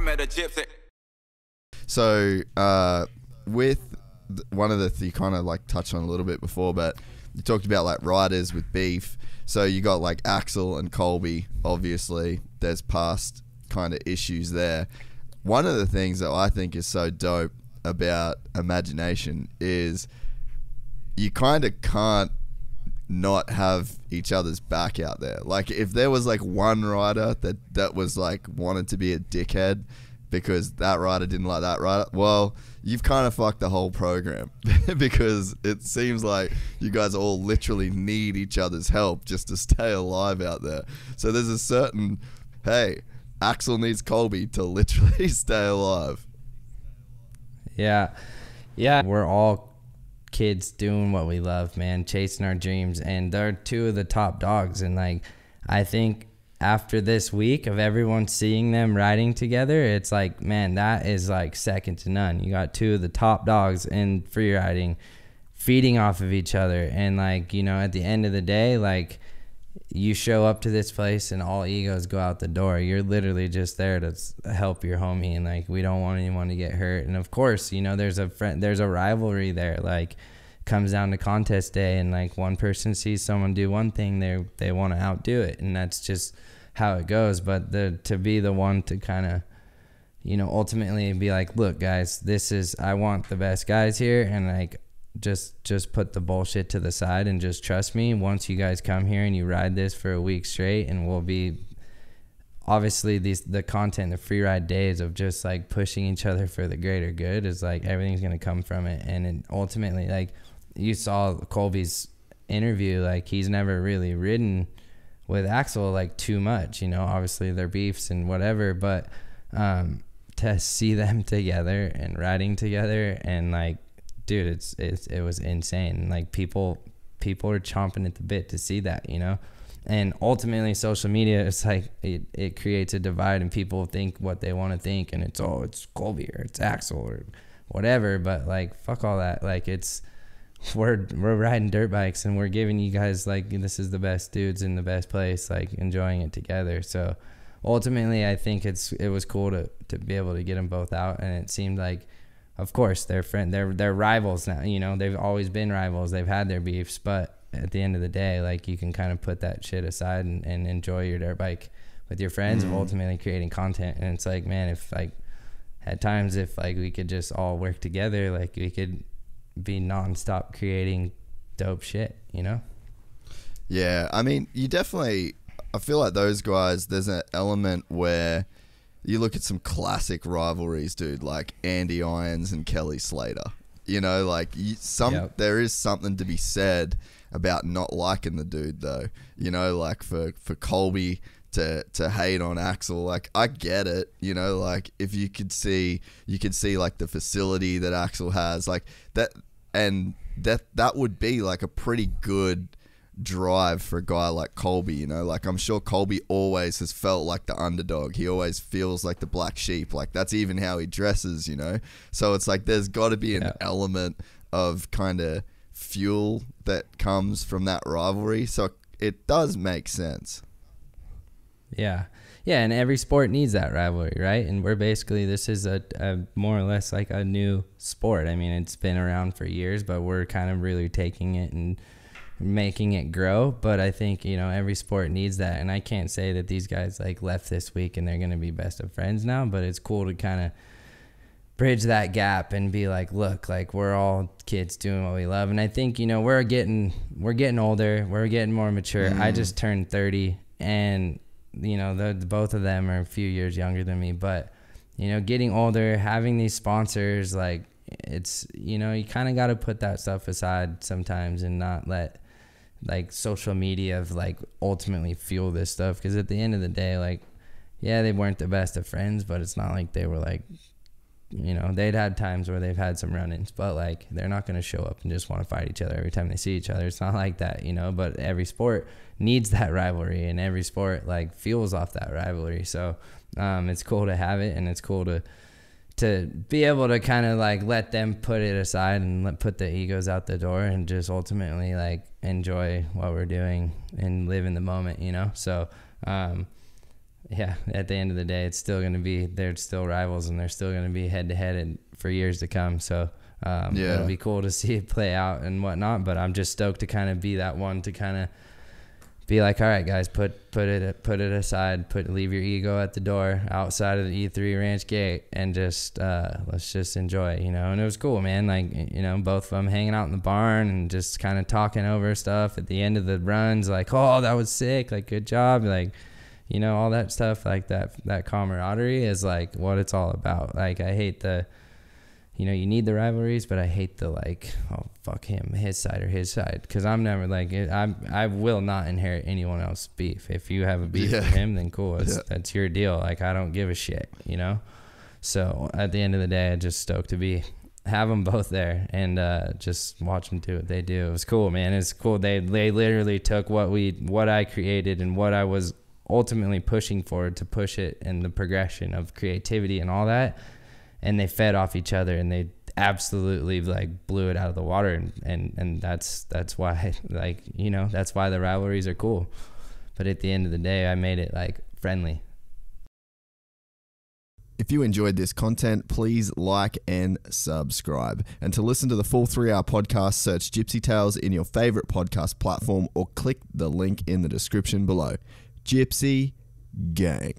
met a Gypsy. So, with one of the you kind of like touched on a little bit before, but you talked about like riders with beef. So you got like Axel and Colby. Obviously, there's past kind of issues there. One of the things that I think is so dope about Imagination is you kind of can't not have each other's back out there. Like if there was like one rider that was like wanted to be a dickhead because that rider didn't like that rider, well, you've kind of fucked the whole program because it seems like you guys all literally need each other's help just to stay alive out there. So there's a certain, hey, Axel needs Colby to literally stay alive. Yeah. We're all kids doing what we love, man, chasing our dreams, and they're two of the top dogs. And like, I think after this week of everyone seeing them riding together, it's like, man, that is like second to none. You got two of the top dogs in free riding feeding off of each other. And like, you know, at the end of the day, like, you show up to this place and all egos go out the door. You're literally just there to help your homie, and like, we don't want anyone to get hurt. And of course, you know, there's a rivalry there. Like, comes down to contest day, and like one person sees someone do one thing, they want to outdo it, and that's just how it goes. But to be the one to kind of, you know, ultimately be like, look guys, I want the best guys here, and like, just put the bullshit to the side and just trust me. Once you guys come here and you ride this for a week straight, and we'll be obviously the content, the free ride days of just like pushing each other for the greater good is like, everything's going to come from it. And it ultimately, like you saw Colby's interview, like he's never really ridden with Axel like too much, you know, obviously their beefs and whatever, but to see them together and riding together, and like, dude, it was insane. Like people are chomping at the bit to see that, you know. And ultimately, social media, it's like it creates a divide, and people think what they want to think, and it's Colby or it's Axel or whatever. But like, fuck all that. Like, we're riding dirt bikes, and we're giving you guys like, this is the best dudes in the best place, like enjoying it together. So ultimately, I think it was cool to be able to get them both out, and it seemed like, of course, they're rivals now. You know, they've always been rivals. They've had their beefs, but at the end of the day, like, you can kind of put that shit aside and enjoy your dirt bike with your friends, and ultimately creating content. And it's like, man, if like at times, if like we could just all work together, like we could be nonstop creating dope shit, you know? Yeah, I mean, I feel like those guys, there's an element where you look at some classic rivalries, dude, like Andy Irons and Kelly Slater. You know, like there is something to be said about not liking the dude, though. You know, like for Colby to hate on Axel, like I get it. You know, like if you could see like the facility that Axel has, like that, and that would be like a pretty good drive for a guy like Colby, you know. Like, I'm sure Colby always has felt like the underdog. He always feels like the black sheep. Like, that's even how he dresses, you know. So it's like there's got to be an element of kind of fuel that comes from that rivalry. So it does make sense. Yeah, and every sport needs that rivalry, right? And this is a more or less like a new sport. I mean, it's been around for years, but we're kind of really taking it and making it grow. But I think, you know, every sport needs that. And I can't say that these guys like left this week and they're going to be best of friends now, but it's cool to kind of bridge that gap and be like, look, like we're all kids doing what we love. And I think, you know, we're getting older, we're getting more mature. I just turned 30, and you know, both of them are a few years younger than me, but you know, getting older, having these sponsors, like, it's, you know, you kind of got to put that stuff aside sometimes and not let like social media like ultimately fuel this stuff. Because at the end of the day, like, yeah, they weren't the best of friends, but it's not like they were like, you know, they'd had times where they've had some run-ins, but like, they're not going to show up and just want to fight each other every time they see each other. It's not like that, you know. But every sport needs that rivalry, and every sport like fuels off that rivalry. So it's cool to have it, and it's cool to be able to kind of like let them put it aside and put the egos out the door and just ultimately like enjoy what we're doing and live in the moment, you know. So yeah, at the end of the day, it's still going to be, they're still rivals, and they're still going to be head to head for years to come. So it'll be cool to see it play out and whatnot, but I'm just stoked to kind of be that one to kind of be like, all right, guys, put it aside, leave your ego at the door outside of the E3 ranch gate, and just let's just enjoy, you know. And it was cool, man. Like, you know, both of them hanging out in the barn and just kind of talking over stuff at the end of the runs, like, oh, that was sick, like, good job, like, you know, all that stuff, like that camaraderie is like what it's all about. Like, I hate the, you know, you need the rivalries, but I hate the, like, oh, fuck him, his side or his side, because I'm never like, I will not inherit anyone else's beef. If you have a beef with him, then cool, that's your deal. Like, I don't give a shit, you know. So at the end of the day, I'm just stoked to have them both there and just watch them do what they do. It was cool, man. It's cool. They literally took what I created and what I was ultimately pushing for to push it, and the progression of creativity and all that, and they fed off each other, and they absolutely like blew it out of the water, and that's why, like, you know, that's why the rivalries are cool. But at the end of the day, I made it like friendly. If you enjoyed this content, please like and subscribe. And to listen to the full 3-hour podcast, search Gypsy Tales in your favorite podcast platform or click the link in the description below. Gypsy Gang.